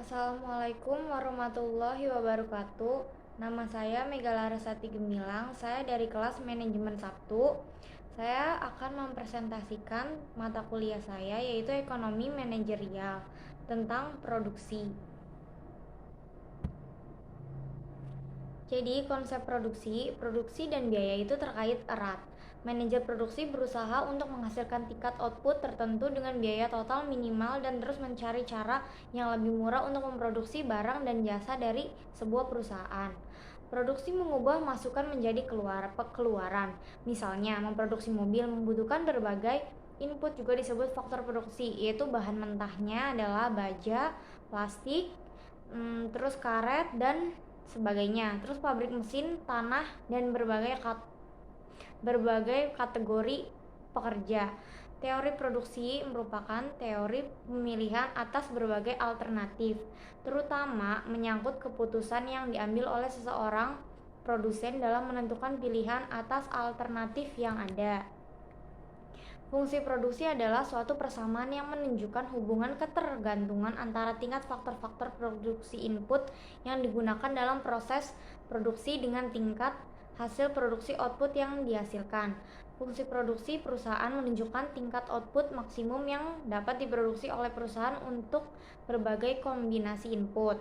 Assalamualaikum warahmatullahi wabarakatuh. Nama saya Mega Larasati Gemilang. Saya dari kelas Manajemen 1. Saya akan mempresentasikan mata kuliah saya, yaitu Ekonomi Manajerial, tentang produksi. Jadi konsep produksi dan biaya itu terkait erat. Manajer produksi berusaha untuk menghasilkan tingkat output tertentu dengan biaya total minimal dan terus mencari cara yang lebih murah untuk memproduksi barang dan jasa dari sebuah perusahaan. Produksi mengubah masukan menjadi keluaran. Misalnya, memproduksi mobil membutuhkan berbagai input, juga disebut faktor produksi, yaitu bahan mentahnya adalah baja, plastik, terus karet dan sebagainya. Terus pabrik mesin, tanah, dan berbagai kategori pekerja. Teori produksi merupakan teori pemilihan atas berbagai alternatif, terutama menyangkut keputusan yang diambil oleh seseorang produsen dalam menentukan pilihan atas alternatif yang ada. Fungsi produksi adalah suatu persamaan yang menunjukkan hubungan ketergantungan antara tingkat faktor-faktor produksi input yang digunakan dalam proses produksi dengan tingkat hasil produksi output yang dihasilkan. Fungsi produksi perusahaan menunjukkan tingkat output maksimum yang dapat diproduksi oleh perusahaan untuk berbagai kombinasi input.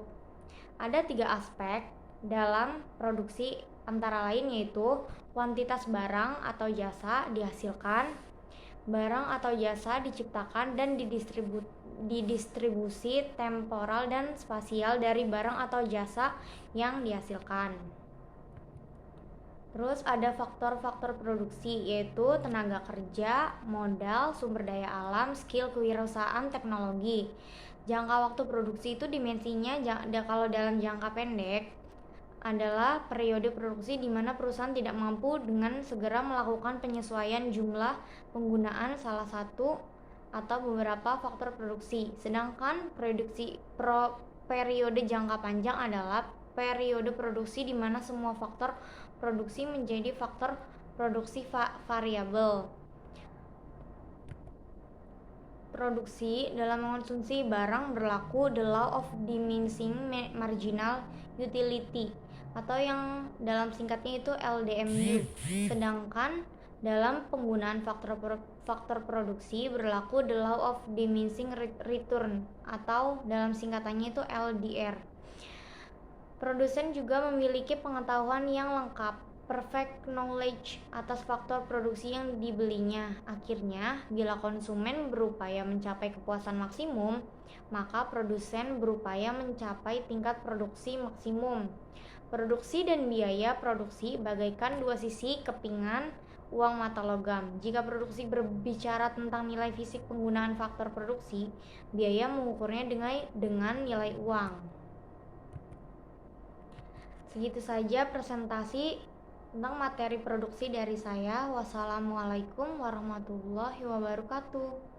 Ada 3 aspek dalam produksi, antara lain yaitu kuantitas barang atau jasa dihasilkan, barang atau jasa diciptakan dan didistribusi temporal dan spasial dari barang atau jasa yang dihasilkan. Terus ada faktor-faktor produksi, yaitu tenaga kerja, modal, sumber daya alam, skill, kewirausahaan, teknologi. Jangka waktu produksi itu dimensinya kalau dalam jangka pendek adalah periode produksi di mana perusahaan tidak mampu dengan segera melakukan penyesuaian jumlah penggunaan salah satu atau beberapa faktor produksi. Sedangkan periode jangka panjang adalah periode produksi di mana semua faktor produksi menjadi faktor produksi variabel. Produksi dalam mengonsumsi barang berlaku the law of diminishing marginal utility, atau yang dalam singkatnya itu LDMU. Sedangkan dalam penggunaan faktor produksi berlaku the law of diminishing return, atau dalam singkatannya itu LDR. Produsen juga memiliki pengetahuan yang lengkap, perfect knowledge, atas faktor produksi yang dibelinya. Akhirnya, bila konsumen berupaya mencapai kepuasan maksimum, maka produsen berupaya mencapai tingkat produksi maksimum. Produksi dan biaya produksi bagaikan dua sisi kepingan uang mata logam. Jika produksi berbicara tentang nilai fisik penggunaan faktor produksi, biaya mengukurnya dengan nilai uang. Segitu saja presentasi tentang materi produksi dari saya. Wassalamualaikum warahmatullahi wabarakatuh.